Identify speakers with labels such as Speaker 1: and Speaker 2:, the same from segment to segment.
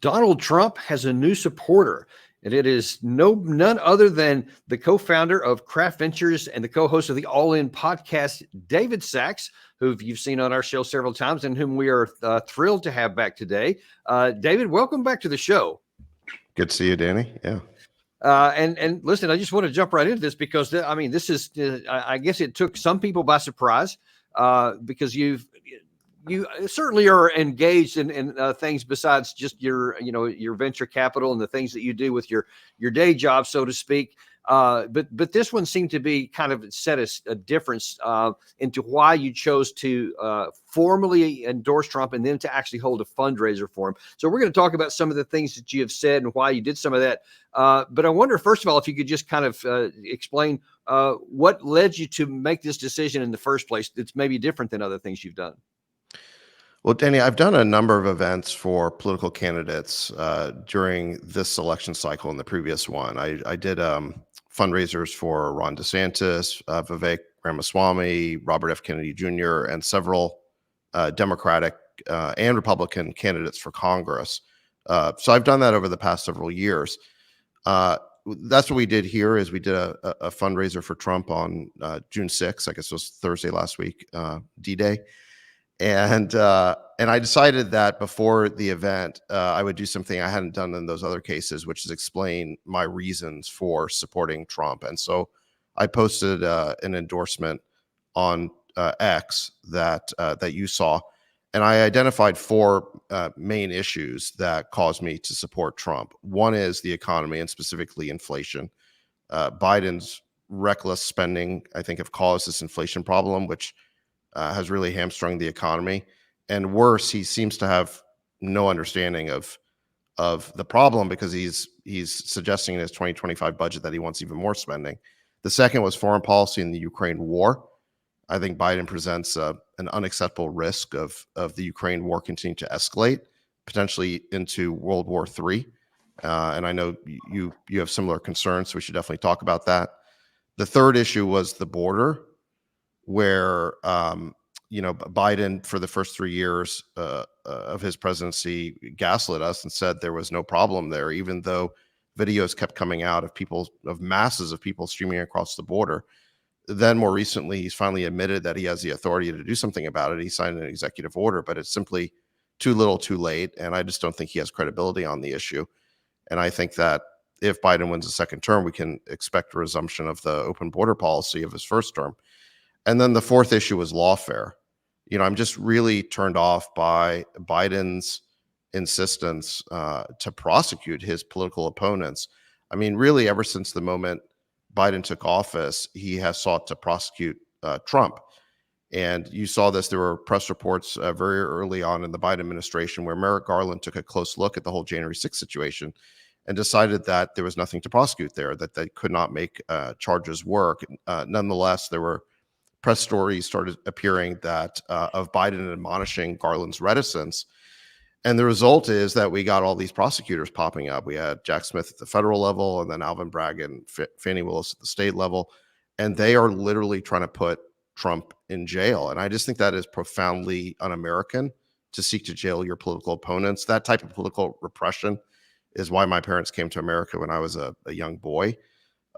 Speaker 1: Donald Trump has a new supporter, and it is none other than the co-founder of Craft Ventures and the co-host of the All In podcast, David Sachs, who you've seen on our show several times and whom we are thrilled to have back today. David, welcome back to the show.
Speaker 2: Good to see you, Danny. Yeah.
Speaker 1: And listen, I just want to jump right into this because this is I guess it took some people by surprise because you certainly are engaged in things besides just your venture capital and the things that you do with your day job, so to speak. But this one seemed to be kind of set a difference into why you chose to formally endorse Trump and then to actually hold a fundraiser for him. So we're going to talk about some of the things that you have said and why you did some of that. But I wonder, first of all, if you could just kind of explain what led you to make this decision in the first place that's maybe different than other things you've done.
Speaker 2: Well, Danny, I've done a number of events for political candidates during this election cycle and the previous one. I did fundraisers for Ron DeSantis, Vivek Ramaswamy, Robert F. Kennedy Jr., and several Democratic and Republican candidates for Congress. So I've done that over the past several years. That's what we did here is we did a fundraiser for Trump on June 6th. I guess it was Thursday last week, D-Day. And I decided that before the event, I would do something I hadn't done in those other cases, which is explain my reasons for supporting Trump. And so I posted an endorsement on X that you saw, and I identified four main issues that caused me to support Trump. One is the economy and specifically inflation. Biden's reckless spending, I think, have caused this inflation problem, which has really hamstrung the economy. And worse, he seems to have no understanding of the problem because he's suggesting in his 2025 budget that he wants even more spending. The second was foreign policy in the Ukraine war. I think Biden presents an unacceptable risk of the Ukraine war continuing to escalate, potentially into World War III. And I know you have similar concerns, so we should definitely talk about that. The third issue was the border, where Biden, for the first 3 years of his presidency, gaslit us and said there was no problem there, even though videos kept coming out of masses of people streaming across the border. Then more recently, he's finally admitted that he has the authority to do something about it. He signed an executive order, but it's simply too little, too late. And I just don't think he has credibility on the issue. And I think that if Biden wins a second term, we can expect a resumption of the open border policy of his first term. And then the fourth issue was lawfare. I'm just really turned off by Biden's insistence to prosecute his political opponents. I mean, really, ever since the moment Biden took office, he has sought to prosecute Trump. And you saw this. There were press reports very early on in the Biden administration where Merrick Garland took a close look at the whole January 6th situation and decided that there was nothing to prosecute there, that they could not make charges work. Nonetheless, there were press stories started appearing that of Biden admonishing Garland's reticence. And the result is that we got all these prosecutors popping up. We had Jack Smith at the federal level and then Alvin Bragg and Fani Willis at the state level. And they are literally trying to put Trump in jail. And I just think that is profoundly un-American to seek to jail your political opponents. That type of political repression is why my parents came to America when I was a young boy.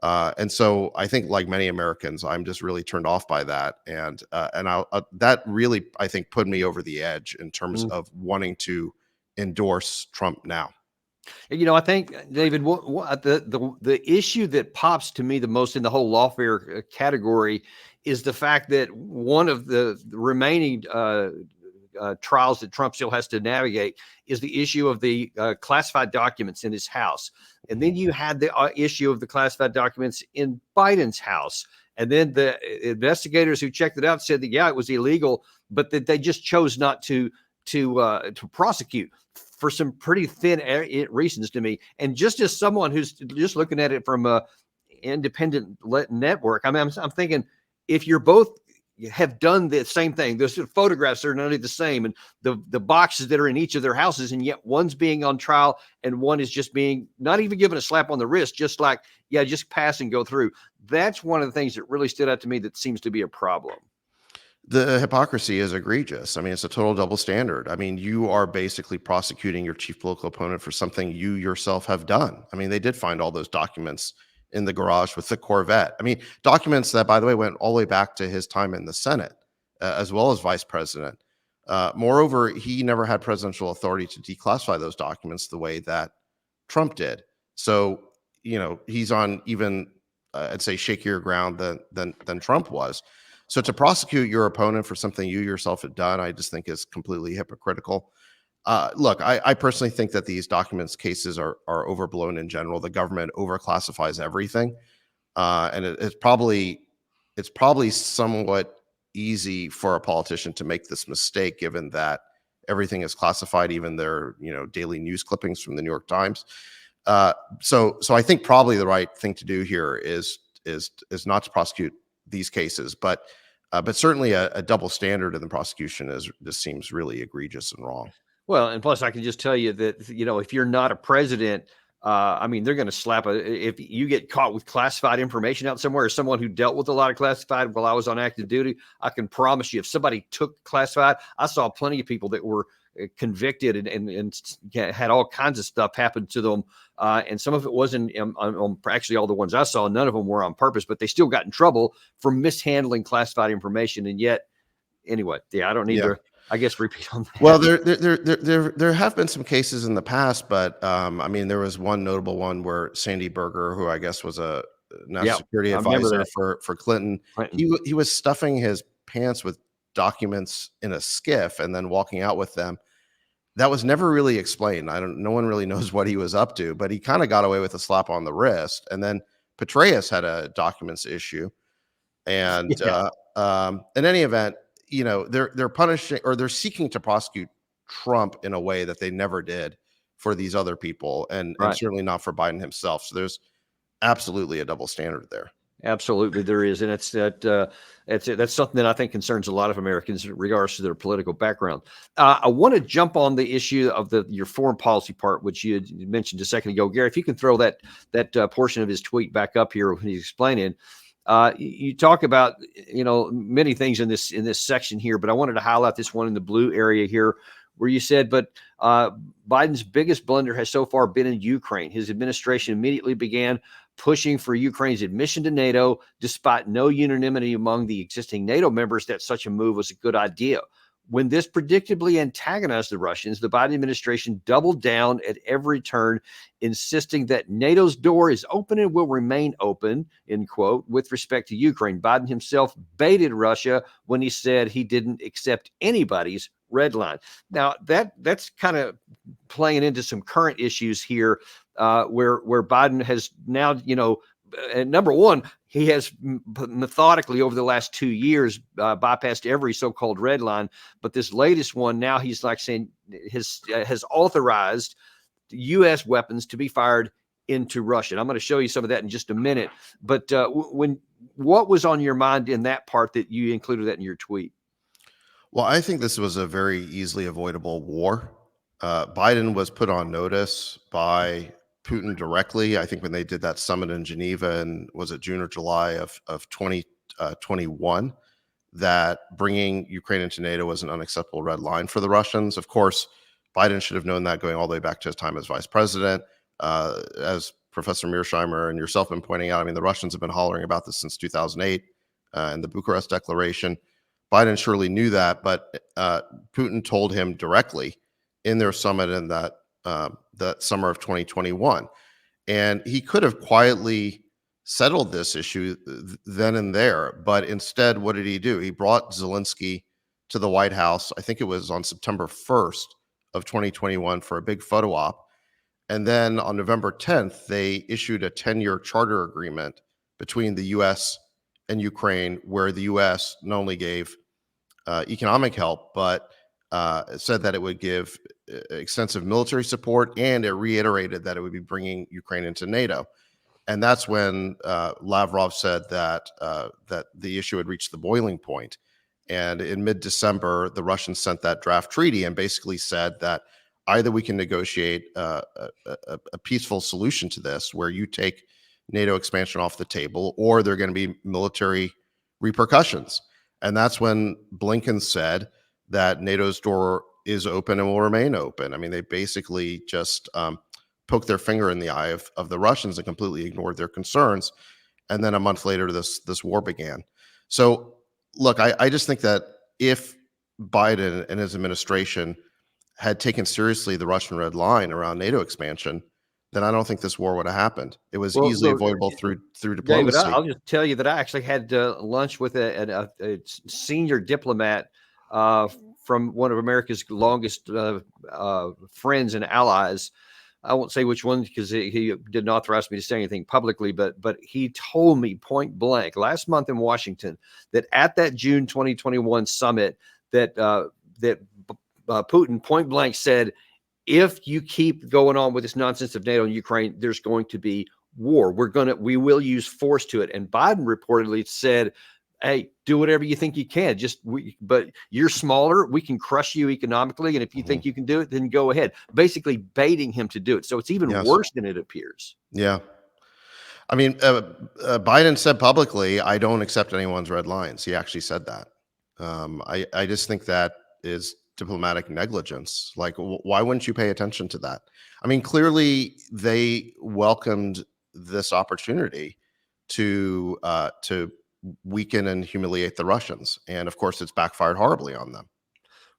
Speaker 2: And so I think, like many Americans, I'm just really turned off by that. And that really, I think, put me over the edge in terms of wanting to endorse Trump now.
Speaker 1: I think, David, the issue that pops to me the most in the whole lawfare category is the fact that one of the remaining trials that Trump still has to navigate is the issue of the classified documents in his house. And then you had the issue of the classified documents in Biden's house. And then the investigators who checked it out said that, yeah, it was illegal, but that they just chose not to prosecute for some pretty thin reasons to me. And just as someone who's just looking at it from a independent network, I mean, I'm thinking, if you're both have done the same thing, those photographs are nearly the same, and the boxes that are in each of their houses, and yet one's being on trial and one is just being not even given a slap on the wrist, just like, yeah, just pass and go through. That's one of the things that really stood out to me that seems to be a problem.
Speaker 2: The hypocrisy is egregious. I mean, it's a total double standard. I mean, you are basically prosecuting your chief political opponent for something you yourself have done. I mean, they did find all those documents in the garage with the Corvette. I mean, documents that, by the way, went all the way back to his time in the Senate, as well as vice president. Moreover, he never had presidential authority to declassify those documents the way that Trump did. So, he's on even, I'd say, shakier ground than Trump was. So to prosecute your opponent for something you yourself had done, I just think is completely hypocritical. Look, I personally think that these documents cases are overblown in general. The government overclassifies everything, and it's probably somewhat easy for a politician to make this mistake, given that everything is classified, even their daily news clippings from the New York Times. So I think probably the right thing to do here is not to prosecute these cases, but certainly a double standard in the prosecution just seems really egregious and wrong.
Speaker 1: Well, and plus, I can just tell you that if you're not a president, I mean, they're going to slap if you get caught with classified information out somewhere, as someone who dealt with a lot of classified while I was on active duty, I can promise you, if somebody took classified, I saw plenty of people that were convicted and had all kinds of stuff happen to them. And some of it wasn't on actually all the ones I saw, none of them were on purpose, but they still got in trouble for mishandling classified information. And yet, anyway, yeah, I don't need
Speaker 2: Yeah.
Speaker 1: to, I guess, repeat on that.
Speaker 2: Well, there have been some cases in the past, but I mean, there was one notable one where Sandy Berger, who I guess was a national
Speaker 1: Yeah,
Speaker 2: security
Speaker 1: I remember
Speaker 2: advisor
Speaker 1: that.
Speaker 2: for Clinton,
Speaker 1: Clinton.
Speaker 2: he was stuffing his pants with documents in a skiff and then walking out with them. That was never really explained. No one really knows what he was up to, but he kind of got away with a slap on the wrist. And then Petraeus had a documents issue, and
Speaker 1: Yeah,
Speaker 2: in any event, they're punishing, or they're seeking to prosecute Trump in a way that they never did for these other people, and
Speaker 1: right.
Speaker 2: certainly not for Biden himself. So there's absolutely a double standard there.
Speaker 1: Absolutely, there is, and that's something that I think concerns a lot of Americans in regards to their political background. I want to jump on the issue of your foreign policy part, which you had mentioned a second ago, Gary. If you can throw that portion of his tweet back up here when he's explaining. You talk about many things in this section here, but I wanted to highlight this one in the blue area here, where you said, but Biden's biggest blunder has so far been in Ukraine. His administration immediately began pushing for Ukraine's admission to NATO, despite no unanimity among the existing NATO members that such a move was a good idea. When this predictably antagonized the Russians, the Biden administration doubled down at every turn, insisting that NATO's door is open and will remain open, end quote, with respect to Ukraine. Biden himself baited Russia when he said he didn't accept anybody's red line. Now, that's kind of playing into some current issues here, where Biden has now, number one, he has methodically over the last 2 years bypassed every so-called red line. But this latest one, now he's like saying has authorized U.S. weapons to be fired into Russia. And I'm going to show you some of that in just a minute. But what was on your mind in that part that you included that in your tweet?
Speaker 2: Well, I think this was a very easily avoidable war. Biden was put on notice by Putin directly. I think when they did that summit in Geneva, and was it June or July of 2021, that bringing Ukraine into NATO was an unacceptable red line for the Russians. Of course, Biden should have known that going all the way back to his time as vice president. As Professor Mearsheimer and yourself have been pointing out, I mean, the Russians have been hollering about this since 2008 and the Bucharest Declaration. Biden surely knew that, but Putin told him directly in their summit in that summer of 2021. And he could have quietly settled this issue then and there. But instead, what did he do? He brought Zelensky to the White House. I think it was on September 1st of 2021 for a big photo op. And then on November 10th, they issued a 10-year charter agreement between the U.S. and Ukraine, where the U.S. not only gave economic help, but said that it would give extensive military support, and it reiterated that it would be bringing Ukraine into NATO. And that's when Lavrov said that the issue had reached the boiling point. And in mid-December, the Russians sent that draft treaty and basically said that either we can negotiate a peaceful solution to this, where you take NATO expansion off the table, or there are going to be military repercussions. And that's when Blinken said that NATO's door is open and will remain open. I mean, they basically just poked their finger in the eye of the Russians and completely ignored their concerns. And then a month later, this war began. So, look, I just think that if Biden and his administration had taken seriously the Russian red line around NATO expansion, then I don't think this war would have happened. It was
Speaker 1: Well,
Speaker 2: easily
Speaker 1: look,
Speaker 2: avoidable through
Speaker 1: David,
Speaker 2: diplomacy.
Speaker 1: I'll just tell you that I actually had lunch with a senior diplomat from one of America's longest friends and allies. I won't say which one because he didn't authorize me to say anything publicly, but he told me point blank last month in Washington that at that June 2021 summit that Putin point blank said, if you keep going on with this nonsense of NATO and Ukraine, there's going to be war. We will use force to it. And Biden reportedly said, hey, do whatever you think you can. But you're smaller. We can crush you economically. And if you think you can do it, then go ahead. Basically baiting him to do it. So it's even worse than it appears.
Speaker 2: Yeah. I mean, Biden said publicly, I don't accept anyone's red lines. He actually said that. I just think that is diplomatic negligence. Like, why wouldn't you pay attention to that? I mean, clearly they welcomed this opportunity to weaken and humiliate the Russians, and of course, it's backfired horribly on them.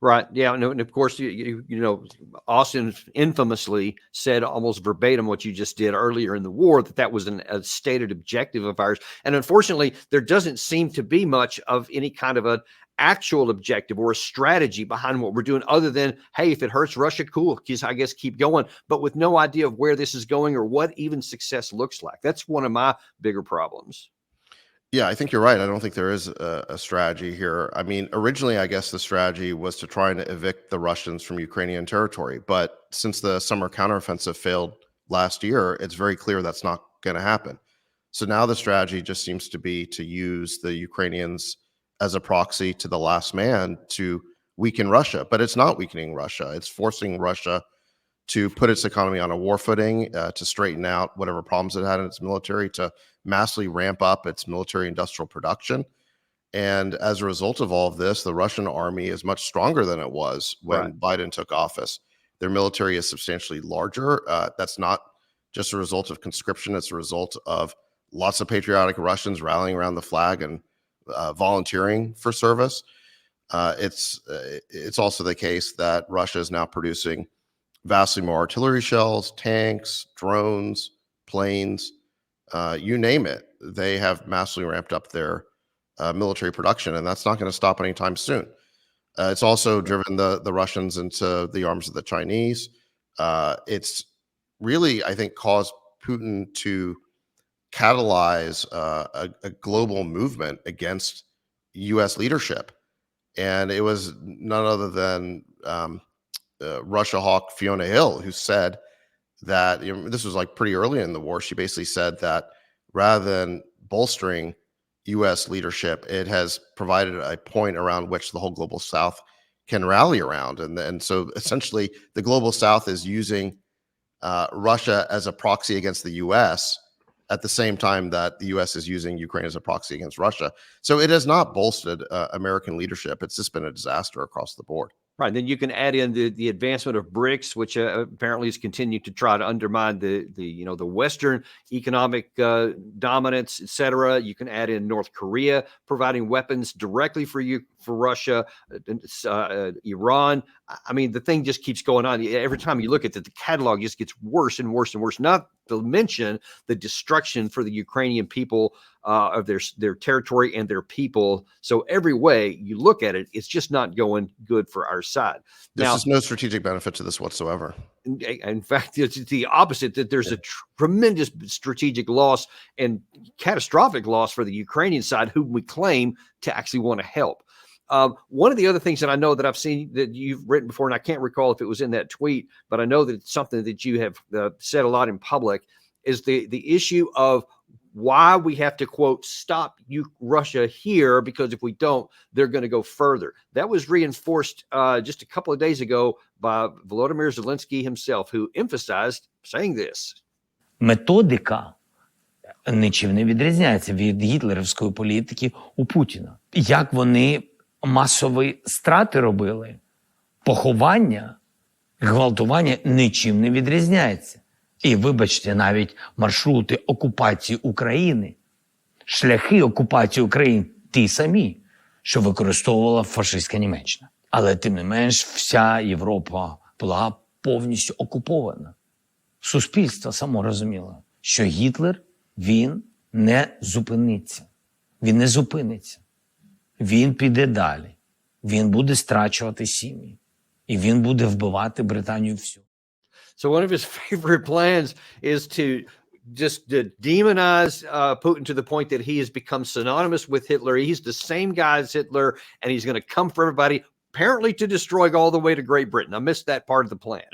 Speaker 1: Right. Yeah. And of course, you know, Austin infamously said almost verbatim what you just did earlier in the war, that was a stated objective of ours. And unfortunately, there doesn't seem to be much of any kind of an actual objective or a strategy behind what we're doing other than, hey, if it hurts Russia, cool, I guess keep going, but with no idea of where this is going or what even success looks like. That's one of my bigger problems.
Speaker 2: Yeah, I think you're right. I don't think there is a strategy here. I mean, originally, I guess the strategy was to try and evict the Russians from Ukrainian territory. But since the summer counteroffensive failed last year, it's very clear that's not going to happen. So now the strategy just seems to be to use the Ukrainians as a proxy to the last man to weaken Russia. But it's not weakening Russia. It's forcing Russia to put its economy on a war footing, to straighten out whatever problems it had in its military, to massively ramp up its military industrial production. And as a result of all of this, the Russian army is much stronger than it was when Biden took office. Their military is substantially larger. That's not just a result of conscription. It's a result of lots of patriotic Russians rallying around the flag and volunteering for service. It's also the case that Russia is now producing vastly more artillery shells, tanks, drones, planes, you name it. They have massively ramped up their military production, and that's not going to stop anytime soon. It's also driven the Russians into the arms of the Chinese. It's really, I think, caused Putin to catalyze a global movement against U.S. leadership. And it was none other than Russia hawk Fiona Hill, who said that, this was like pretty early in the war. She basically said that rather than bolstering U.S. leadership, it has provided a point around which the whole global South can rally around. And so essentially the global South is using Russia as a proxy against the U.S. at the same time that the U.S. is using Ukraine as a proxy against Russia. So it has not bolstered American leadership. It's just been a disaster across the board.
Speaker 1: Right. Then you can add in the advancement of BRICS, which apparently has continued to try to undermine the Western economic dominance, et cetera. You can add in North Korea providing weapons directly for Russia, Iran. I mean, the thing just keeps going on. Every time you look at it, the catalog just gets worse and worse and worse. Not to mention the destruction for the Ukrainian people of their territory and their people. So every way you look at it, it's just not going good for our side.
Speaker 2: There's just no strategic benefit to this whatsoever.
Speaker 1: In fact, it's the opposite, that there's a tremendous strategic loss and catastrophic loss for the Ukrainian side, whom we claim to actually want to help. One of the other things that I know that I've seen that you've written before, and I can't recall if it was in that tweet, but I know that it's something that you have said a lot in public, is the issue of why we have to, quote, stop Russia here, because if we don't, they're going to go further. That was reinforced just a couple of days ago by Volodymyr Zelensky himself, who emphasized saying this.
Speaker 3: Методика нічим не відрізняється від гітлерівської політики у Путіна. Як вони масові страти робили, поховання, гвалтування нічим не відрізняється. І, вибачте, навіть маршрути окупації України, шляхи окупації України ті самі, що використовувала фашистська Німеччина. Але, тим не менш, вся Європа була повністю окупована. Суспільство само розуміло, що Гітлер, він не зупиниться. Він не зупиниться. Він піде далі. Він буде страчувати сім'ї. І він буде вбивати Британію всю.
Speaker 1: So one of his favorite plans is to just demonize Putin to the point that he has become synonymous with Hitler. He's the same guy as Hitler, and he's going to come for everybody, apparently to destroy all the way to Great Britain. I missed that part of the plan.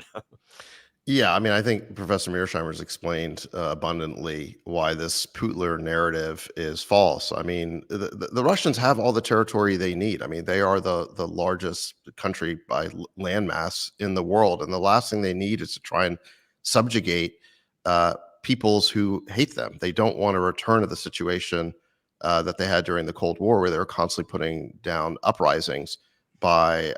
Speaker 2: Yeah, I mean, I think Professor Mearsheimer's explained abundantly why this Putler narrative is false. I mean, the Russians have all the territory they need. I mean, they are the largest country by landmass in the world, and the last thing they need is to try and subjugate peoples who hate them. They don't want to return to the situation that they had during the Cold War, where they were constantly putting down uprisings by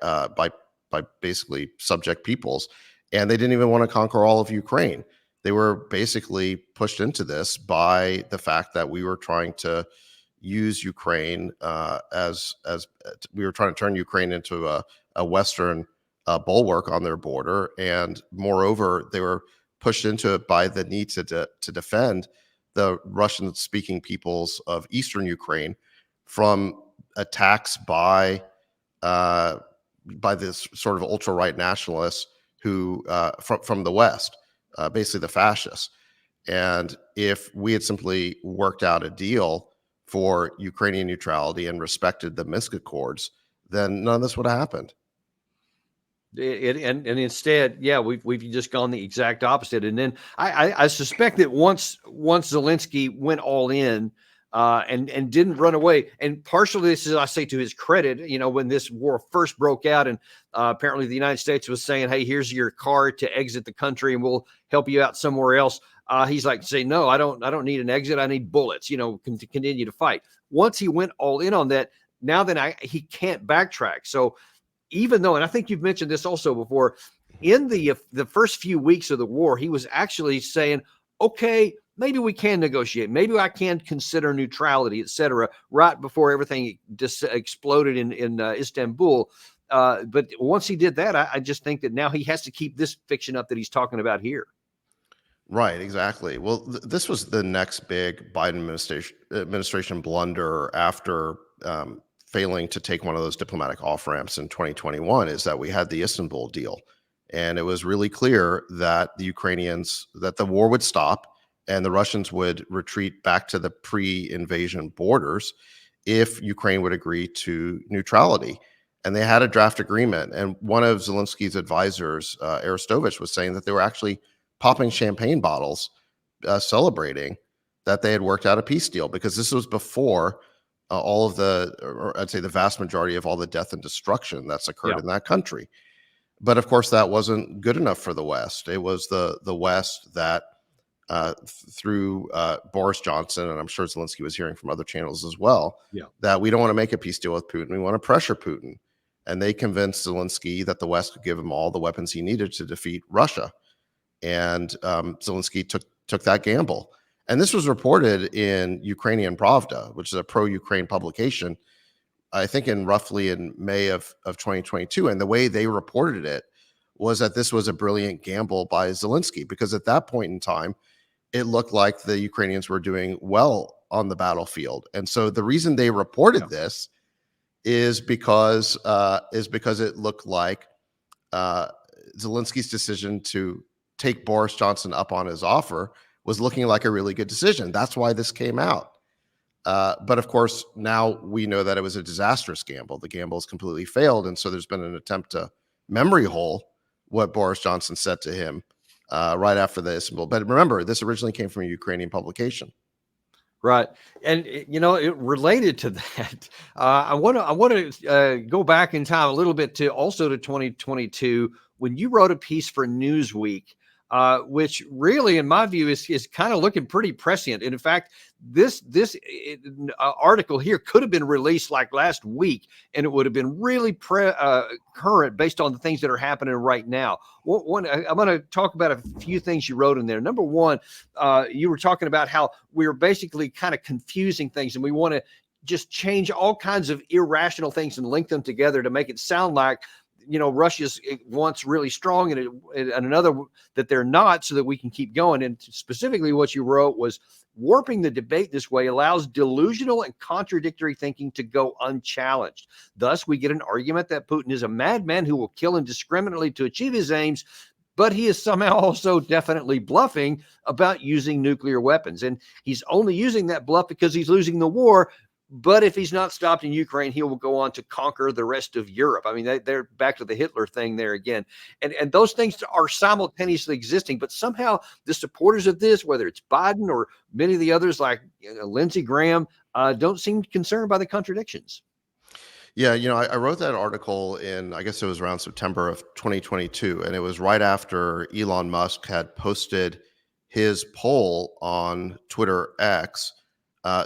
Speaker 2: basically subject peoples. And they didn't even want to conquer all of Ukraine. They were basically pushed into this by the fact that we were trying to use Ukraine as we were trying to turn Ukraine into a Western bulwark on their border. And moreover, they were pushed into it by the need to defend the Russian-speaking peoples of Eastern Ukraine from attacks by this sort of ultra-right nationalists who from the West, basically the fascists. And if we had simply worked out a deal for Ukrainian neutrality and respected the Minsk Accords, then none of this would have happened.
Speaker 1: And instead, yeah, we've just gone the exact opposite. And then I suspect that once Zelensky went all in, and didn't run away. And partially this is, I say, to his credit, when this war first broke out, and apparently the United States was saying, hey, here's your card to exit the country and we'll help you out somewhere else. He's like, say, no, I don't need an exit. I need bullets, to continue to fight. Once he went all in on that, now then he can't backtrack. So even though, and I think you've mentioned this also before, in the first few weeks of the war, he was actually saying, okay, maybe we can negotiate. Maybe I can consider neutrality, et cetera, right before everything just exploded in Istanbul. But once he did that, I just think that now he has to keep this fiction up that he's talking about here.
Speaker 2: Right, exactly. Well, this was the next big Biden administration blunder after failing to take one of those diplomatic off-ramps in 2021, is that we had the Istanbul deal. And it was really clear that that the war would stop and the Russians would retreat back to the pre-invasion borders if Ukraine would agree to neutrality. And they had a draft agreement. And one of Zelensky's advisors, Arestovich, was saying that they were actually popping champagne bottles, celebrating that they had worked out a peace deal, because this was before all of or I'd say the vast majority of all the death and destruction that's occurred in that country. But of course, that wasn't good enough for the West. It was the West that through Boris Johnson, and I'm sure Zelensky was hearing from other channels as well, that we don't want to make a peace deal with Putin. We want to pressure Putin. And they convinced Zelensky that the West could give him all the weapons he needed to defeat Russia. And Zelensky took that gamble. And this was reported in Ukrainian Pravda, which is a pro-Ukraine publication, I think roughly in May of 2022. And the way they reported it was that this was a brilliant gamble by Zelensky, because at that point in time, it looked like the Ukrainians were doing well on the battlefield. And so the reason they reported this is because it looked like Zelensky's decision to take Boris Johnson up on his offer was looking like a really good decision. That's why this came out. But of course, now we know that it was a disastrous gamble. The gamble has completely failed. And so there's been an attempt to memory hole what Boris Johnson said to him right after the Istanbul. But remember, this originally came from a Ukrainian publication.
Speaker 1: Right. And, it related to that. I want to go back in time a little bit to 2022, when you wrote a piece for Newsweek which really, in my view, is kind of looking pretty prescient. And in fact, this article here could have been released like last week, and it would have been really current based on the things that are happening right now. I'm going to talk about a few things you wrote in there. Number one, you were talking about how we're basically kind of confusing things, and we want to just change all kinds of irrational things and link them together to make it sound like, Russia's once really strong and another that they're not, so that we can keep going. And specifically what you wrote was, warping the debate this way allows delusional and contradictory thinking to go unchallenged. Thus, we get an argument that Putin is a madman who will kill indiscriminately to achieve his aims, but he is somehow also definitely bluffing about using nuclear weapons. And he's only using that bluff because he's losing the war. But if he's not stopped in Ukraine, he will go on to conquer the rest of Europe. I mean, they're back to the Hitler thing there again. And those things are simultaneously existing, but somehow the supporters of this, whether it's Biden or many of the others like Lindsey Graham, don't seem concerned by the contradictions.
Speaker 2: Yeah, I wrote that article in, I guess it was around September of 2022, and it was right after Elon Musk had posted his poll on Twitter X,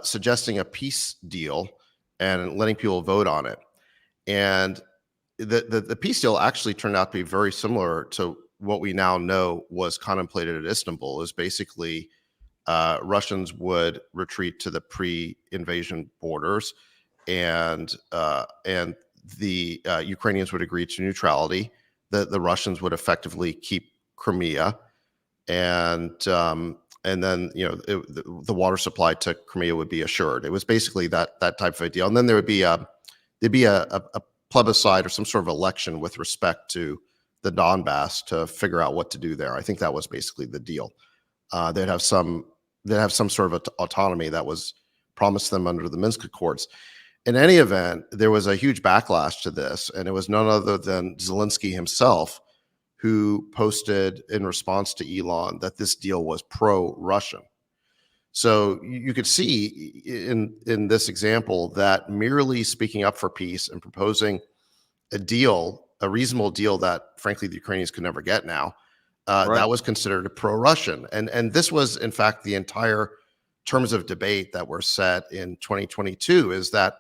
Speaker 2: suggesting a peace deal and letting people vote on it. And the peace deal actually turned out to be very similar to what we now know was contemplated at Istanbul. Is basically Russians would retreat to the pre-invasion borders, and the Ukrainians would agree to neutrality. The Russians would effectively keep Crimea, and then the water supply to Crimea would be assured. It was basically that type of a deal. And then there'd be a plebiscite or some sort of election with respect to the Donbass to figure out what to do there. I think that was basically the deal. They'd have some sort of autonomy that was promised them under the Minsk Accords. In any event, there was a huge backlash to this, and it was none other than Zelensky himself who posted in response to Elon that this deal was pro-Russian. So you could see in this example that merely speaking up for peace and proposing a reasonable deal that, frankly, the Ukrainians could never get now,
Speaker 1: Right.
Speaker 2: that was considered pro-Russian. And this was, in fact, the entire terms of debate that were set in 2022, is that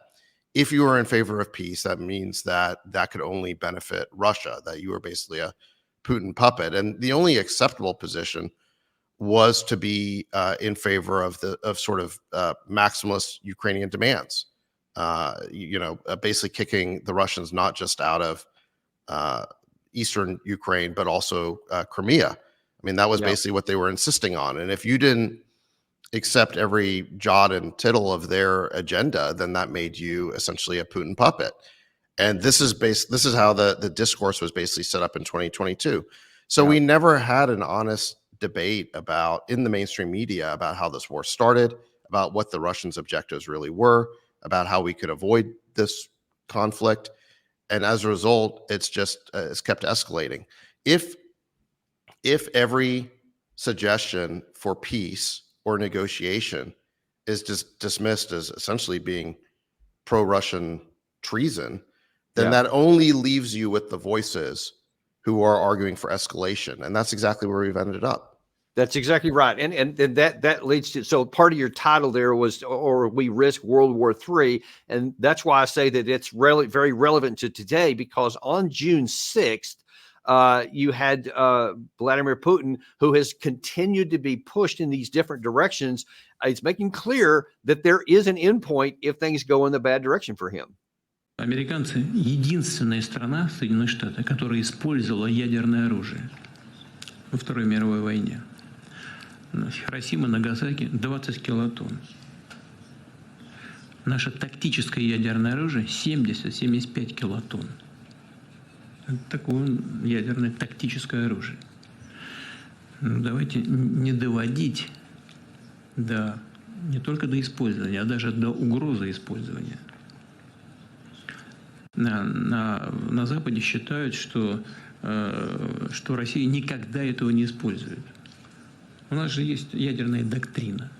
Speaker 2: if you were in favor of peace, that means that could only benefit Russia, that you were basically a Putin puppet. And the only acceptable position was to be in favor of maximalist Ukrainian demands, basically kicking the Russians not just out of eastern Ukraine, but also Crimea. I mean, that was basically what they were insisting on. And if you didn't accept every jot and tittle of their agenda, then that made you essentially a Putin puppet. And this is how the discourse was basically set up in 2022. So we never had an honest debate in the mainstream media about how this war started, about what the Russians' objectives really were, about how we could avoid this conflict. And as a result, it's kept escalating. If every suggestion for peace or negotiation is just dismissed as essentially being pro-Russian treason, then that only leaves you with the voices who are arguing for escalation. And that's exactly where we've ended up.
Speaker 1: That's exactly right. And that leads to, so part of your title there was, or we risk World War III. And that's why I say that it's very relevant to today, because on June 6th, you had Vladimir Putin, who has continued to be pushed in these different directions. It's making clear that there is an endpoint if things go in the bad direction for him.
Speaker 4: Американцы – единственная страна, Соединенные Штаты, которая использовала ядерное оружие во Второй мировой войне. Хиросима, Нагасаки – 20 килотонн. Наше тактическое ядерное оружие – 70-75 килотонн. Это такое ядерное тактическое оружие. Давайте не доводить не только до использования, а даже до угрозы использования. На Западе считают, что Россия никогда этого не использует. У нас же есть ядерная доктрина.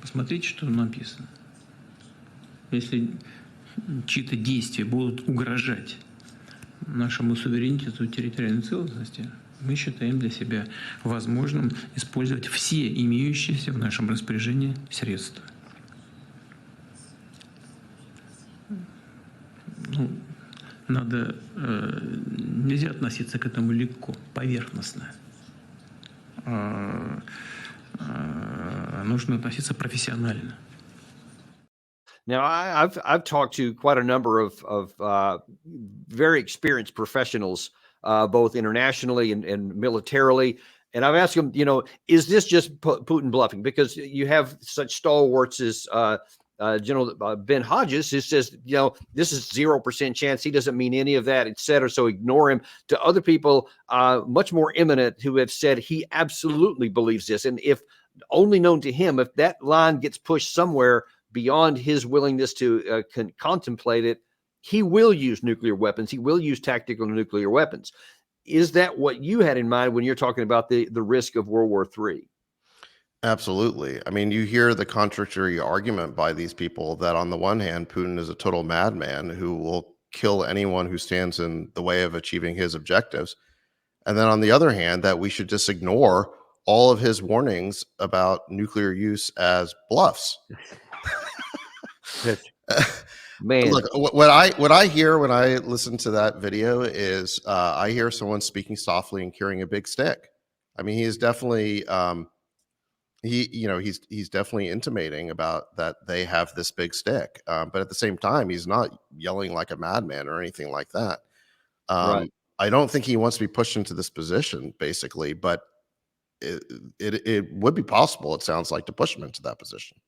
Speaker 4: Посмотрите, что написано. Если чьи-то действия будут угрожать нашему суверенитету и территориальной целостности, Мы считаем для себя возможным использовать все имеющиеся в нашем распоряжении средства. Ну, нельзя относиться к этому легко, поверхностно. Нужно относиться профессионально.
Speaker 1: Now, I've talked to quite a number of very experienced professionals, both internationally and militarily, and I've asked them, is this just Putin bluffing? Because you have such stalwarts as General Ben Hodges, who says, this is 0% chance. He doesn't mean any of that, et cetera. So ignore him. To other people, much more eminent, who have said he absolutely believes this, and if only known to him, if that line gets pushed somewhere beyond his willingness to contemplate it, he will use nuclear weapons. He will use tactical nuclear weapons. Is that what you had in mind when you're talking about the risk of World War III?
Speaker 2: Absolutely. I mean, you hear the contradictory argument by these people that on the one hand, Putin is a total madman who will kill anyone who stands in the way of achieving his objectives. And then on the other hand, that we should just ignore all of his warnings about nuclear use as bluffs.
Speaker 1: Man,
Speaker 2: Look, what I hear when I listen to that video is I hear someone speaking softly and carrying a big stick. I mean, he is definitely he's definitely intimating about that they have this big stick, but at the same time, he's not yelling like a madman or anything like that.
Speaker 1: right.
Speaker 2: I don't think he wants to be pushed into this position, basically, but it would be possible. It sounds like to push him into that position.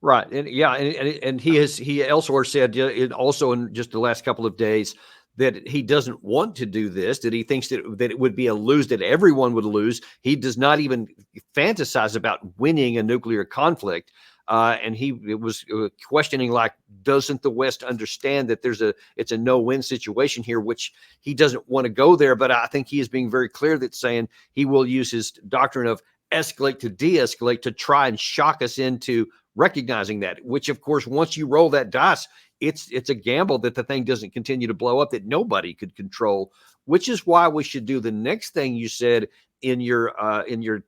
Speaker 1: Right. And yeah, and he elsewhere said it also in just the last couple of days that he doesn't want to do this, that he thinks that it would be a lose, that everyone would lose. He does not even fantasize about winning a nuclear conflict. And he was questioning, like, doesn't the West understand that it's a no-win situation here, which he doesn't want to go there. But I think he is being very clear that saying he will use his doctrine of escalate to de-escalate to try and shock us into recognizing that, which of course, once you roll that dice, it's a gamble that the thing doesn't continue to blow up, that nobody could control, which is why we should do the next thing you said in your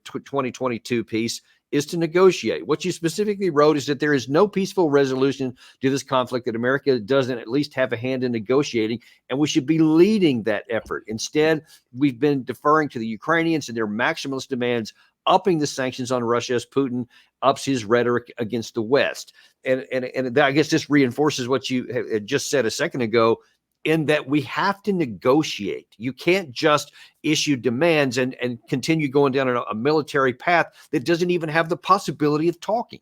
Speaker 1: 2022 piece, is to negotiate. What you specifically wrote is that there is no peaceful resolution to this conflict, that America doesn't at least have a hand in negotiating, and we should be leading that effort. Instead, we've been deferring to the Ukrainians and their maximalist demands, upping the sanctions on Russia as Putin ups his rhetoric against the West. And I guess this reinforces what you had just said a second ago, in that we have to negotiate. You can't just issue demands and continue going down a military path that doesn't even have the possibility of talking.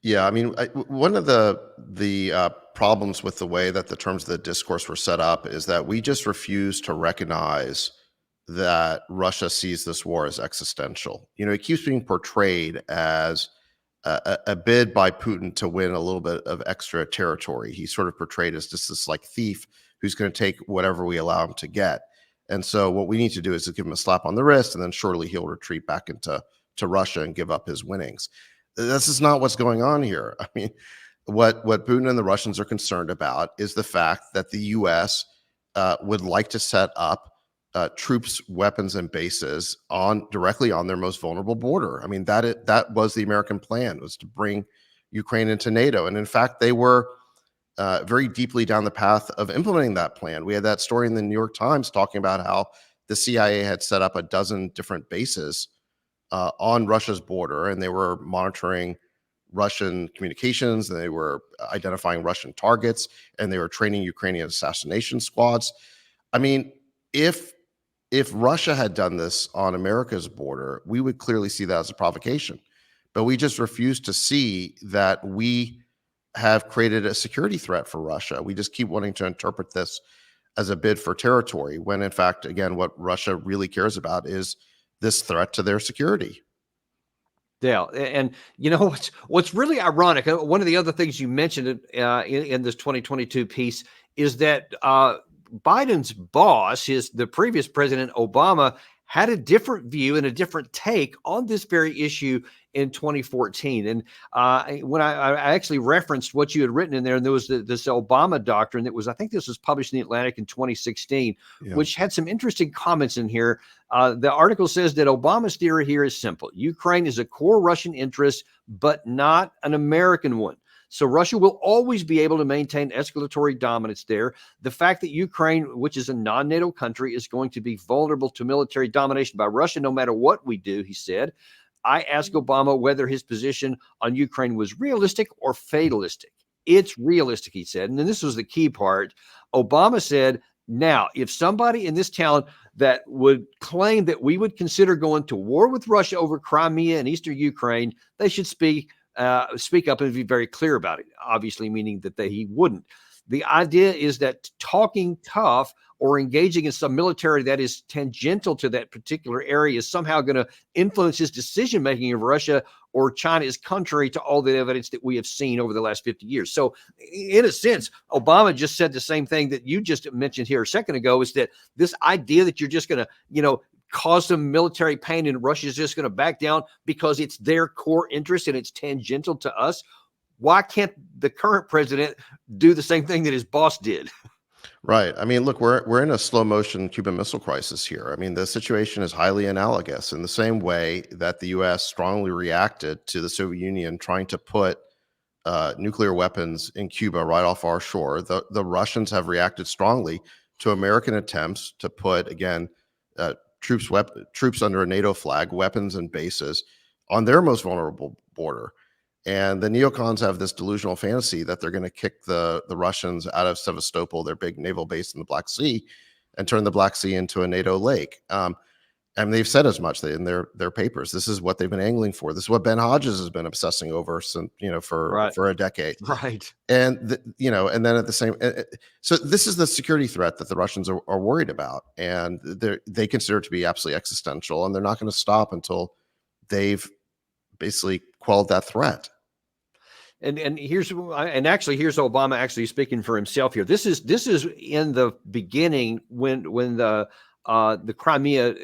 Speaker 2: Yeah, I mean, one of the problems with the way that the terms of the discourse were set up is that we just refuse to recognize that Russia sees this war as existential. It keeps being portrayed as a bid by Putin to win a little bit of extra territory. He's sort of portrayed as just this like thief who's going to take whatever we allow him to get. And so what we need to do is to give him a slap on the wrist, and then surely he'll retreat back into Russia and give up his winnings. This is not what's going on here. I mean, what Putin and the Russians are concerned about is the fact that the U.S. Would like to set up troops, weapons, and bases directly on their most vulnerable border. I mean, that was the American plan, was to bring Ukraine into NATO. And in fact, they were very deeply down the path of implementing that plan. We had that story in the New York Times talking about how the CIA had set up a dozen different bases on Russia's border, and they were monitoring Russian communications, and they were identifying Russian targets, and they were training Ukrainian assassination squads. I mean, if Russia had done this on America's border, we would clearly see that as a provocation. But we just refuse to see that we have created a security threat for Russia. We just keep wanting to interpret this as a bid for territory, when in fact, again, what Russia really cares about is this threat to their security.
Speaker 1: Yeah, and what's really ironic, one of the other things you mentioned in this 2022 piece is that Biden's boss, the previous president Obama, had a different view and a different take on this very issue in 2014. And when I actually referenced what you had written in there, and there was this Obama doctrine that was, I think this was published in the Atlantic in 2016,
Speaker 2: Yeah.
Speaker 1: which had some interesting comments in here. The article says that Obama's theory here is simple. Ukraine is a core Russian interest, but not an American one. So Russia will always be able to maintain escalatory dominance there. The fact that Ukraine, which is a non-NATO country, is going to be vulnerable to military domination by Russia no matter what we do, he said. I asked Obama whether his position on Ukraine was realistic or fatalistic. It's realistic, he said. And then this was the key part. Obama said, now, if somebody in this town that would claim that we would consider going to war with Russia over Crimea and Eastern Ukraine, they should speak up and be very clear about it, obviously meaning that he wouldn't. The idea is that talking tough or engaging in some military that is tangential to that particular area is somehow going to influence his decision-making of Russia or China is contrary to all the evidence that we have seen over the last 50 years. So in a sense, Obama just said the same thing that you just mentioned here a second ago, is that this idea that you're just going to, cause some military pain and Russia is just going to back down because it's their core interest and it's tangential to us. Why can't the current president do the same thing that his boss did?
Speaker 2: Right. I mean, look, we're in a slow motion Cuban Missile Crisis here. I mean, the situation is highly analogous in the same way that the U.S. strongly reacted to the Soviet Union trying to put nuclear weapons in Cuba right off our shore. The Russians have reacted strongly to American attempts to put, again, troops under a NATO flag, weapons and bases on their most vulnerable border. And the neocons have this delusional fantasy that they're going to kick the Russians out of Sevastopol, their big naval base in the Black Sea, and turn the Black Sea into a NATO lake. And they've said as much in their papers. This is what they've been angling for. This is what Ben Hodges has been obsessing over since, for a decade.
Speaker 1: Right.
Speaker 2: And and then at the same, so this is the security threat that the Russians are worried about, and they consider it to be absolutely existential, and they're not going to stop until they've basically quelled that threat.
Speaker 1: And here's Obama actually speaking for himself here. This is in the beginning when the Crimea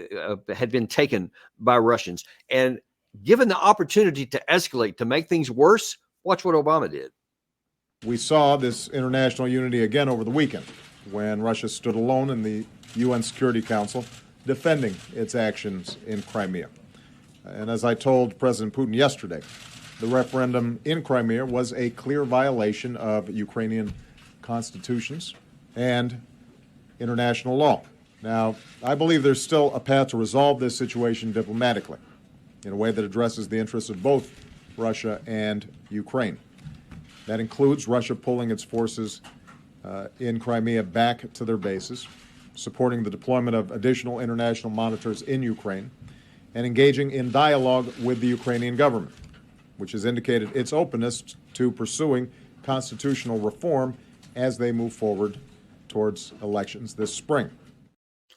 Speaker 1: had been taken by Russians, and given the opportunity to escalate, to make things worse, watch what Obama did.
Speaker 5: We saw this international unity again over the weekend when Russia stood alone in the UN Security Council defending its actions in Crimea. And as I told President Putin yesterday, the referendum in Crimea was a clear violation of Ukrainian constitutions and international law. Now, I believe there's still a path to resolve this situation diplomatically in a way that addresses the interests of both Russia and Ukraine. That includes Russia pulling its forces in Crimea back to their bases, supporting the deployment of additional international monitors in Ukraine, and engaging in dialogue with the Ukrainian government, which has indicated its openness to pursuing constitutional reform as they move forward towards elections this spring.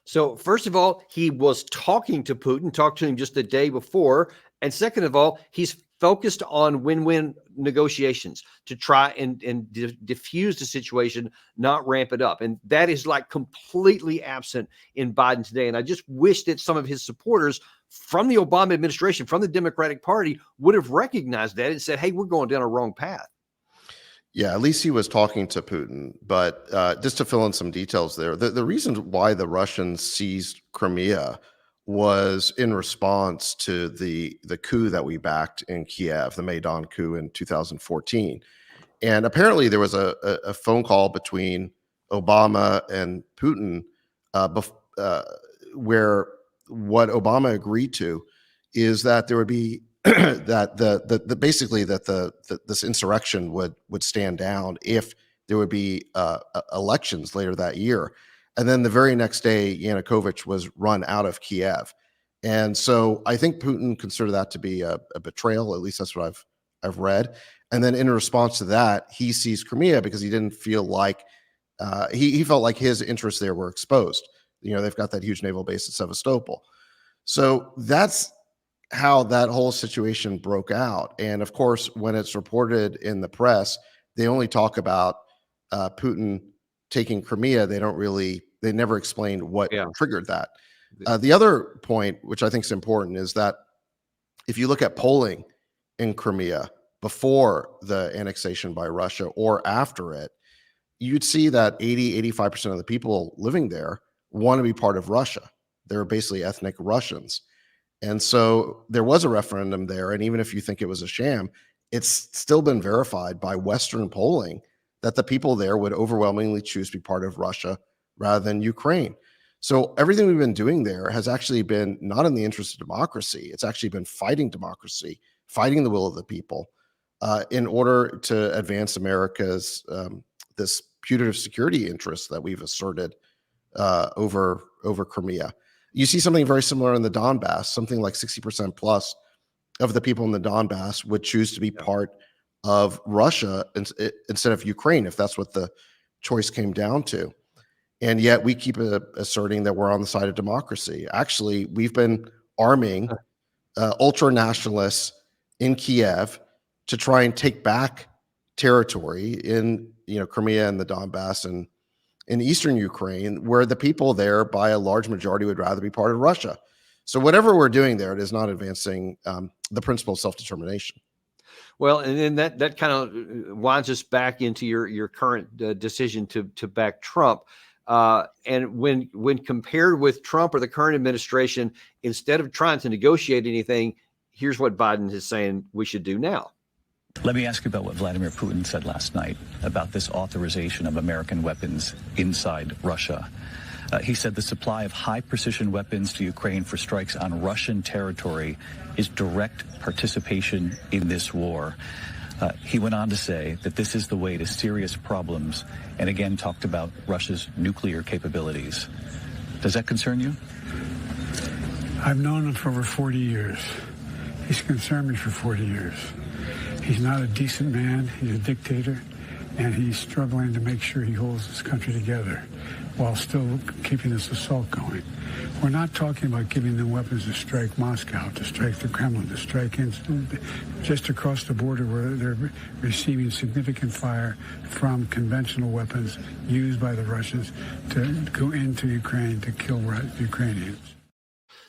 Speaker 1: So first of all, he was talking to Putin, talked to him just the day before. And second of all, he's focused on win-win negotiations to try and diffuse the situation, not ramp it up. And that is like completely absent in Biden today. And I just wish that some of his supporters from the Obama administration, from the Democratic Party, would have recognized that and said, hey, we're going down a wrong path.
Speaker 2: Yeah, at least he was talking to Putin. But just to fill in some details there, the reason why the Russians seized Crimea was in response to the coup that we backed in Kiev, the Maidan coup in 2014. And apparently there was a phone call between Obama and Putin where what Obama agreed to is that there would be that basically this insurrection would stand down if there would be elections later that year. And then the very next day, Yanukovych was run out of Kiev. And so I think Putin considered that to be a betrayal. At least that's what I've read. And then in response to that, he seized Crimea because he didn't feel like he felt like his interests there were exposed. They've got that huge naval base at Sevastopol. So that's how that whole situation broke out. And of course, when it's reported in the press, they only talk about Putin taking Crimea. They never explained what triggered that. The other point, which I think is important, is that if you look at polling in Crimea before the annexation by Russia or after it, you'd see that 85% of the people living there want to be part of Russia. They're basically ethnic Russians. And so there was a referendum there. And even if you think it was a sham, it's still been verified by Western polling that the people there would overwhelmingly choose to be part of Russia rather than Ukraine. So everything we've been doing there has actually been not in the interest of democracy. It's actually been fighting democracy, fighting the will of the people in order to advance America's this putative security interest that we've asserted over Crimea. You see something very similar in the Donbass. Something like 60% plus of the people in the Donbass would choose to be part of Russia instead of Ukraine, if that's what the choice came down to. And yet we keep asserting that we're on the side of democracy. Actually, we've been arming ultra-nationalists in Kiev to try and take back territory in Crimea and the Donbass and in eastern Ukraine, where the people there, by a large majority, would rather be part of Russia. So whatever we're doing there, it is not advancing the principle of self-determination.
Speaker 1: Well, and then that kind of winds us back into your current decision to back Trump. And when compared with Trump or the current administration, instead of trying to negotiate anything, here's what Biden is saying we should do now.
Speaker 6: Let me ask you about what Vladimir Putin said last night about this authorization of American weapons inside Russia. He said the supply of high-precision weapons to Ukraine for strikes on Russian territory is direct participation in this war. He went on to say that this is the way to serious problems, and again talked about Russia's nuclear capabilities. Does that concern you?
Speaker 7: I've known him for over 40 years. He's concerned me for 40 years. He's not a decent man. He's a dictator, and he's struggling to make sure he holds this country together while still keeping this assault going. We're not talking about giving them weapons to strike Moscow, to strike the Kremlin, to strike in, just across the border where they're receiving significant fire from conventional weapons used by the Russians to go into Ukraine to kill Ukrainians.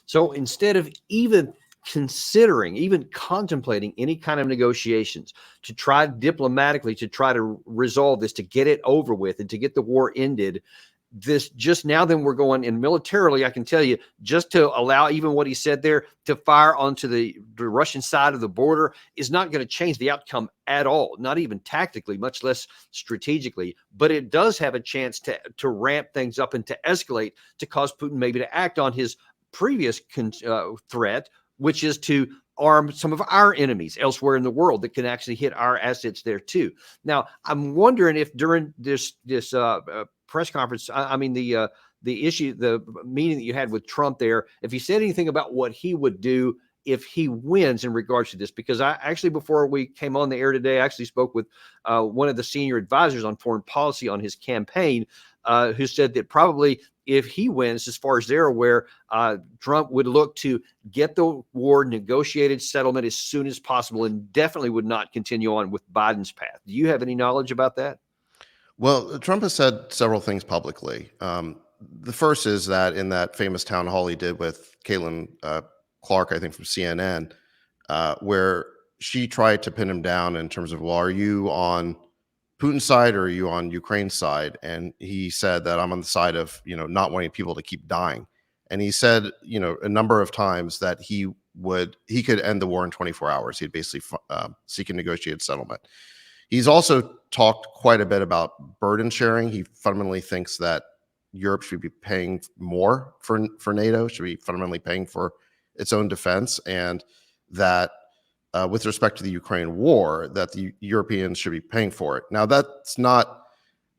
Speaker 1: So instead of even considering, even contemplating any kind of negotiations to try diplomatically to try to resolve this, to get it over with and to get the war ended, this just now then we're going in militarily, I can tell you, just to allow even what he said there to fire onto the Russian side of the border is not going to change the outcome at all, not even tactically, much less strategically. But it does have a chance to ramp things up and to escalate, to cause Putin maybe to act on his previous threat, which is to arm some of our enemies elsewhere in the world that can actually hit our assets there too. Now, I'm wondering if during this press conference, the meeting that you had with Trump there, if he said anything about what he would do if he wins in regards to this, because I actually, before we came on the air today, I actually spoke with one of the senior advisors on foreign policy on his campaign, who said that probably if he wins, as far as they're aware, Trump would look to get the war negotiated settlement as soon as possible and definitely would not continue on with Biden's path. Do you have any knowledge about that?
Speaker 2: Well, Trump has said several things publicly. The first is that in that famous town hall he did with Caitlin Clark, I think from CNN, where she tried to pin him down in terms of, well, are you on Putin's side or are you on Ukraine's side? And he said that I'm on the side of, not wanting people to keep dying. And he said, a number of times that he could end the war in 24 hours. He'd basically seek a negotiated settlement. He's also talked quite a bit about burden sharing. He fundamentally thinks that Europe should be paying more for NATO, should be fundamentally paying for its own defense, and that with respect to the Ukraine war, that the Europeans should be paying for it. Now, that's not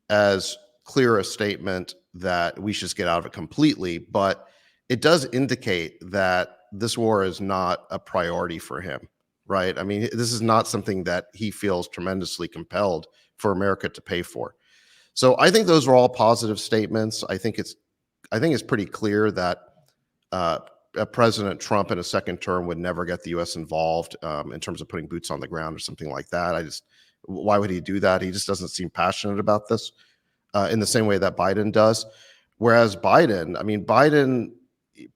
Speaker 2: as clear a statement that we should get out of it completely, but it does indicate that this war is not a priority for him, right? I mean, this is not something that he feels tremendously compelled for America to pay for. So I think those are all positive statements. I think it's pretty clear that President Trump in a second term would never get the U.S. involved in terms of putting boots on the ground or something like that. Why would he do that? He just doesn't seem passionate about this in the same way that Biden does. Whereas Biden,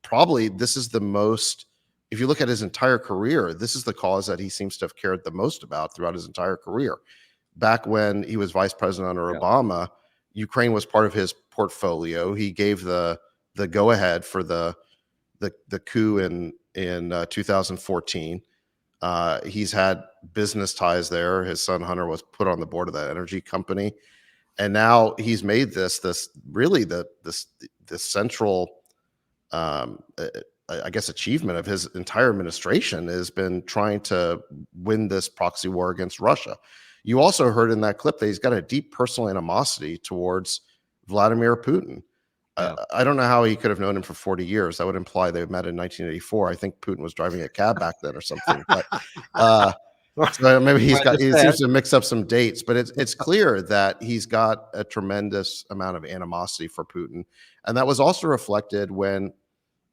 Speaker 2: probably this is the most, if you look at his entire career, this is the cause that he seems to have cared the most about throughout his entire career. Back when he was vice president under Obama, Ukraine was part of his portfolio. He gave the go ahead for the coup in 2014. He's had business ties there. His son Hunter was put on the board of that energy company, and now he's made this really the central, I guess, achievement of his entire administration has been trying to win this proxy war against Russia. You also heard in that clip that he's got a deep personal animosity towards Vladimir Putin. I don't know how he could have known him for 40 years. That would imply they met in 1984. I think Putin was driving a cab back then or something. But so maybe he seems to mix up some dates. But it's clear that he's got a tremendous amount of animosity for Putin, and that was also reflected when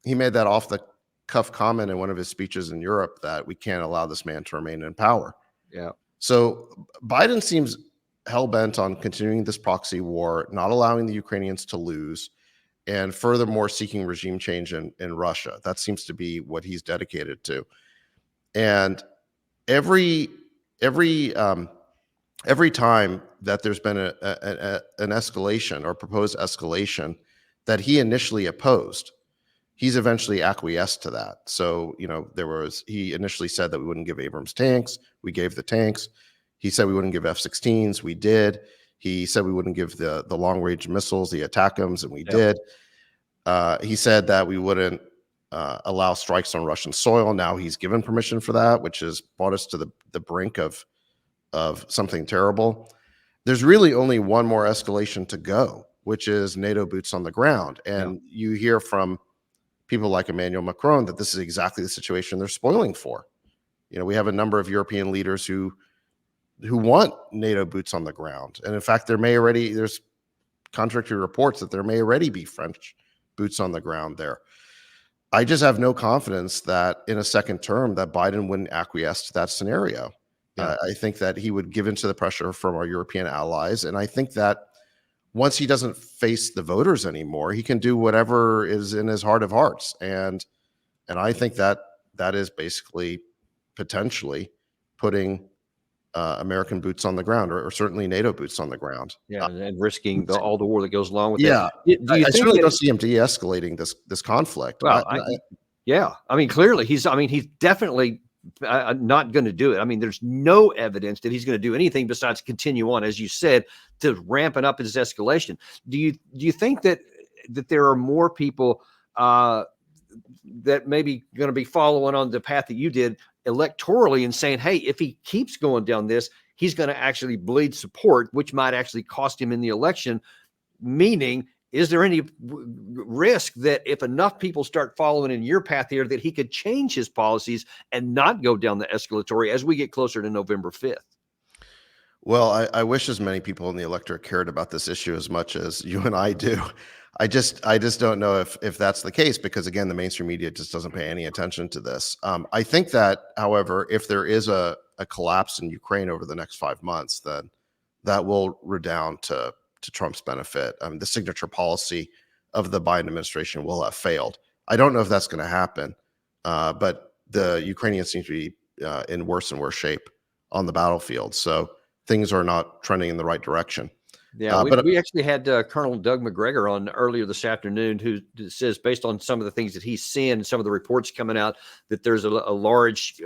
Speaker 2: he made that off the cuff comment in one of his speeches in Europe that we can't allow this man to remain in power.
Speaker 1: Yeah.
Speaker 2: So Biden seems hell-bent on continuing this proxy war, not allowing the Ukrainians to lose, and furthermore seeking regime change in Russia. That seems to be what he's dedicated to. And every time that there's been an escalation or proposed escalation that he initially opposed, he's eventually acquiesced to that. So, he initially said that we wouldn't give Abrams tanks. We gave the tanks. He said we wouldn't give F-16s. We did. He said we wouldn't give the long-range missiles, the ATACMS, and we did. He said that we wouldn't allow strikes on Russian soil. Now he's given permission for that, which has brought us to the brink of something terrible. There's really only one more escalation to go, which is NATO boots on the ground. And you hear from people like Emmanuel Macron that this is exactly the situation they're spoiling for. We have a number of European leaders who want NATO boots on the ground. And in fact, there's contradictory reports that there may already be French boots on the ground there. I just have no confidence that in a second term that Biden wouldn't acquiesce to that scenario. I think that he would give into the pressure from our European allies. And I think that once he doesn't face the voters anymore, he can do whatever is in his heart of hearts. And I think that is basically potentially putting American boots on the ground, or certainly NATO boots on the ground.
Speaker 1: Yeah, and risking all the war that goes along with
Speaker 2: Yeah,
Speaker 1: it.
Speaker 2: I certainly don't see him de-escalating this conflict.
Speaker 1: Well, clearly he's definitely not going to do it. I mean, there's no evidence that he's going to do anything besides continue on, as you said, to ramping up his escalation. Do you think that there are more people that maybe going to be following on the path that you did electorally and saying, hey, if he keeps going down this, he's going to actually bleed support, which might actually cost him in the election? Meaning, is there any risk that if enough people start following in your path here, that he could change his policies and not go down the escalatory as we get closer to November 5th?
Speaker 2: Well, I wish as many people in the electorate cared about this issue as much as you and I do. I just don't know if that's the case, because again, the mainstream media just doesn't pay any attention to this. I think that, however, if there is a collapse in Ukraine over the next 5 months, then that will redound to Trump's benefit. The signature policy of the Biden administration will have failed. I don't know if that's going to happen, but the Ukrainians seem to be in worse and worse shape on the battlefield. So things are not trending in the right direction.
Speaker 1: Yeah, we actually had Colonel Doug McGregor on earlier this afternoon, who says, based on some of the things that he's seeing, some of the reports coming out, that there's a large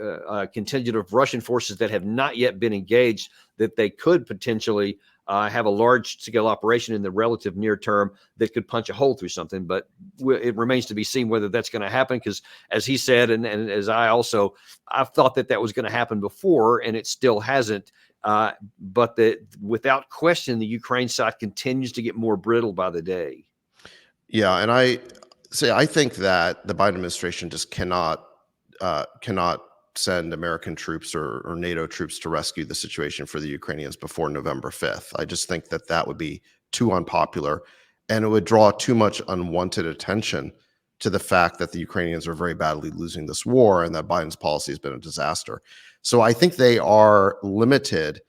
Speaker 1: contingent of Russian forces that have not yet been engaged, that they could potentially have a large-scale operation in the relative near term that could punch a hole through something. But it remains to be seen whether that's going to happen, because as he said, and as I've thought that was going to happen before, and it still hasn't. But without question, the Ukraine side continues to get more brittle by the day.
Speaker 2: Yeah, and I think that the Biden administration just cannot send American troops or NATO troops to rescue the situation for the Ukrainians before November 5th. I just think that would be too unpopular, and it would draw too much unwanted attention to the fact that the Ukrainians are very badly losing this war and that Biden's policy has been a disaster. So I think they are limited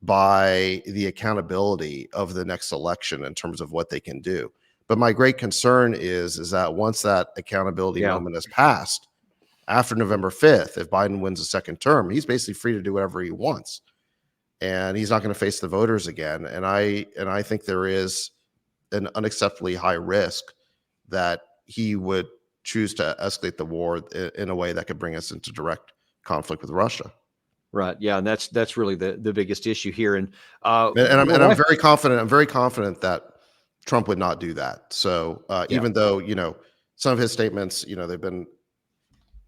Speaker 2: by the accountability of the next election in terms of what they can do. But my great concern is that once that accountability
Speaker 1: Yeah.
Speaker 2: moment has passed, after November 5th, if Biden wins a second term, he's basically free to do whatever he wants, and he's not going to face the voters again. And I think there is an unacceptably high risk that he would choose to escalate the war in a way that could bring us into direct conflict with Russia.
Speaker 1: Right. Yeah. And that's really the biggest issue here. And
Speaker 2: I'm very confident. I'm very confident that Trump would not do that. So
Speaker 1: Yeah.
Speaker 2: even though, some of his statements, they've been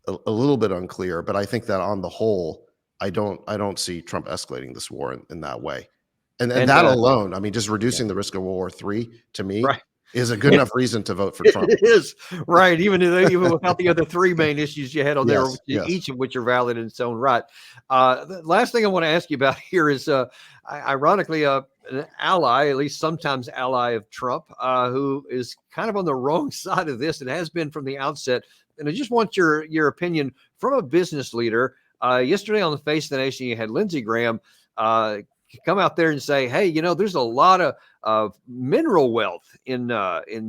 Speaker 2: a little bit unclear, but I think that on the whole, I don't see Trump escalating this war in that way. And that alone, I mean, just reducing the risk of World War III to me
Speaker 1: Right.
Speaker 2: is a good enough reason to vote for Trump.
Speaker 1: It is right, even without the other three main issues you had on there,
Speaker 2: Yes.
Speaker 1: each of which are valid in its own right. The last thing I want to ask you about here is, ironically, an ally, at least sometimes ally of Trump, who is kind of on the wrong side of this and has been from the outset. And I just want your opinion from a business leader. Yesterday on the Face of the Nation, you had Lindsey Graham come out there and say, hey, there's a lot of mineral wealth in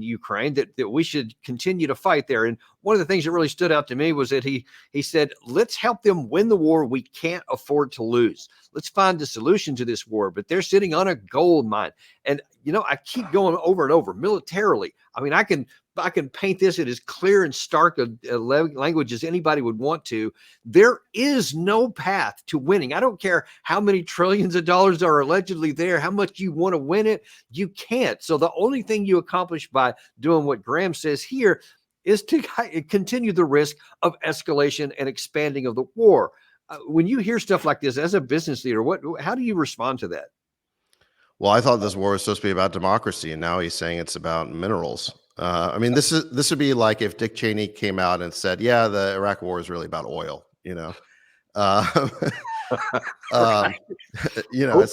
Speaker 1: Ukraine that we should continue to fight there. And one of the things that really stood out to me was that he said, let's help them win the war we can't afford to lose. Let's find a solution to this war. But they're sitting on a gold mine. And, I keep going over and over militarily. I mean, I can paint this in as clear and stark a language as anybody would want to. There is no path to winning. I don't care how many trillions of dollars are allegedly there, how much you want to win it, you can't. So the only thing you accomplish by doing what Graham says here is to continue the risk of escalation and expanding of the war. When you hear stuff like this as a business leader, how do you respond to that?
Speaker 2: Well, I thought this war was supposed to be about democracy, and now he's saying it's about minerals. I mean, this would be like if Dick Cheney came out and said, "Yeah, the Iraq War is really about oil." It's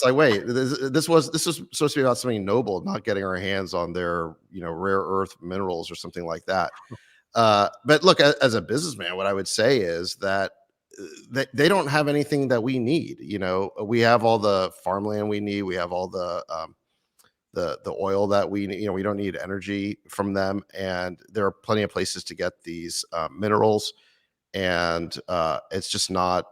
Speaker 2: like, wait, this was supposed to be about something noble, not getting our hands on their rare earth minerals or something like that. But look, as a businessman, what I would say is that they don't have anything that we need. We have all the farmland we need. We have all the oil that we need. We don't need energy from them, and there are plenty of places to get these minerals, and it's just not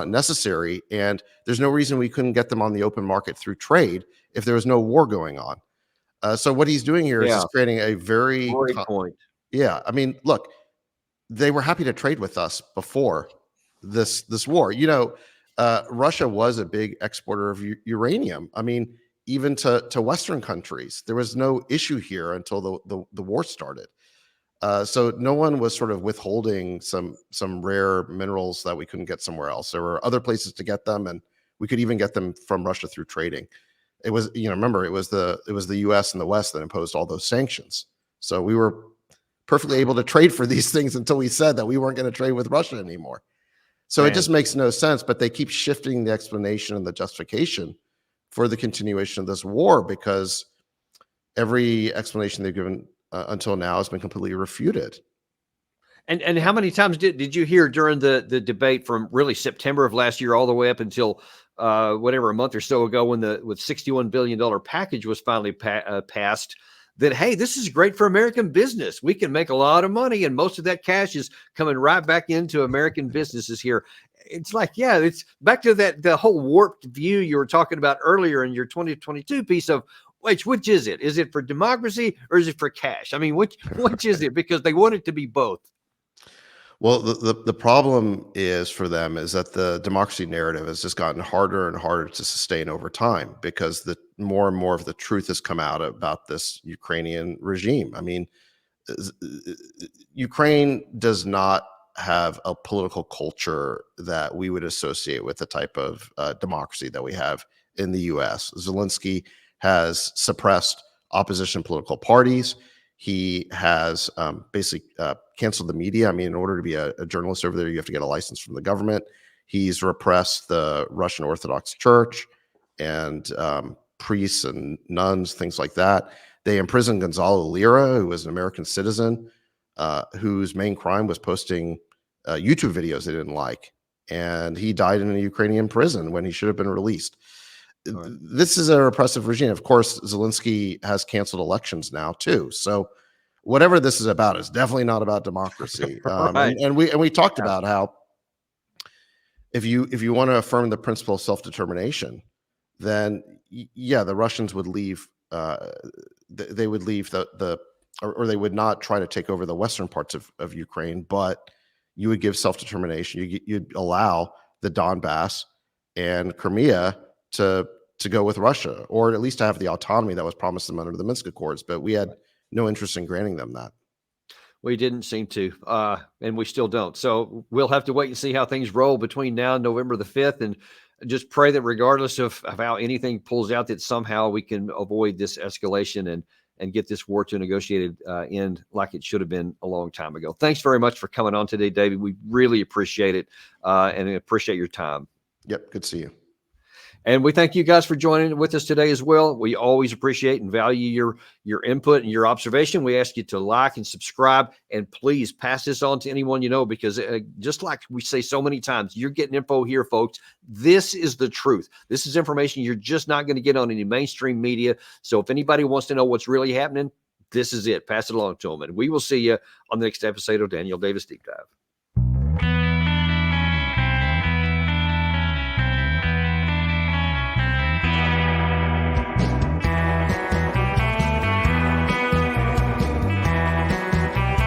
Speaker 2: necessary. And there's no reason we couldn't get them on the open market through trade if there was no war going on. So what he's doing here is just creating a very
Speaker 1: Great point.
Speaker 2: Yeah, I mean, look, they were happy to trade with us before this war. Russia was a big exporter of uranium. I mean, even to Western countries, there was no issue here until the war started. So no one was sort of withholding some rare minerals that we couldn't get somewhere else. There were other places to get them, and we could even get them from Russia through trading. It was, remember, it was the U.S. and the West that imposed all those sanctions. So we were perfectly able to trade for these things until we said that we weren't going to trade with Russia anymore. So it just makes no sense, but they keep shifting the explanation and the justification for the continuation of this war because every explanation they've given until now has been completely refuted.
Speaker 1: And how many times did you hear during the debate from really September of last year all the way up until whatever, a month or so ago when the $61 billion package was finally passed, that, hey, this is great for American business. We can make a lot of money, and most of that cash is coming right back into American businesses here. It's like, yeah, it's back to the whole warped view you were talking about earlier in your 2022 piece of which is it? Is it for democracy or is it for cash? I mean, which is it? Because they want it to be both.
Speaker 2: Well, the problem is for them is that the democracy narrative has just gotten harder and harder to sustain over time because the more and more of the truth has come out about this Ukrainian regime. I mean, Ukraine does not have a political culture that we would associate with the type of democracy that we have in the U.S. Zelensky has suppressed opposition political parties. He has basically canceled the media. I mean, in order to be a journalist over there, you have to get a license from the government. He's repressed the Russian Orthodox Church and priests and nuns, things like that. They imprisoned Gonzalo Lira, who was an American citizen, whose main crime was posting YouTube videos they didn't like. And he died in a Ukrainian prison when he should have been released.
Speaker 1: All right.
Speaker 2: this is a repressive regime. Of course, Zelensky has canceled elections now too. So whatever this is about is definitely not about democracy.
Speaker 1: Right.
Speaker 2: And we talked about how if you want to affirm the principle of self-determination, then yeah, the Russians would leave. They would leave or they would not try to take over the western parts of Ukraine, but you would give self-determination. You'd allow the Donbass and Crimea to go with Russia, or at least to have the autonomy that was promised them under the Minsk Accords. But we had no interest in granting them that.
Speaker 1: We didn't seem to, and we still don't. So we'll have to wait and see how things roll between now and November the 5th, and just pray that regardless of how anything pulls out, that somehow we can avoid this escalation and get this war to a negotiated end like it should have been a long time ago. Thanks very much for coming on today, David. We really appreciate it, and appreciate your time.
Speaker 2: Yep, good to see you.
Speaker 1: And we thank you guys for joining with us today as well. We always appreciate and value your input and your observation. We ask you to like and subscribe, and please pass this on to anyone you know, because just like we say so many times, you're getting info here, folks. This is the truth. This is information you're just not going to get on any mainstream media. So if anybody wants to know what's really happening, this is it. Pass it along to them. And we will see you on the next episode of Daniel Davis Deep Dive.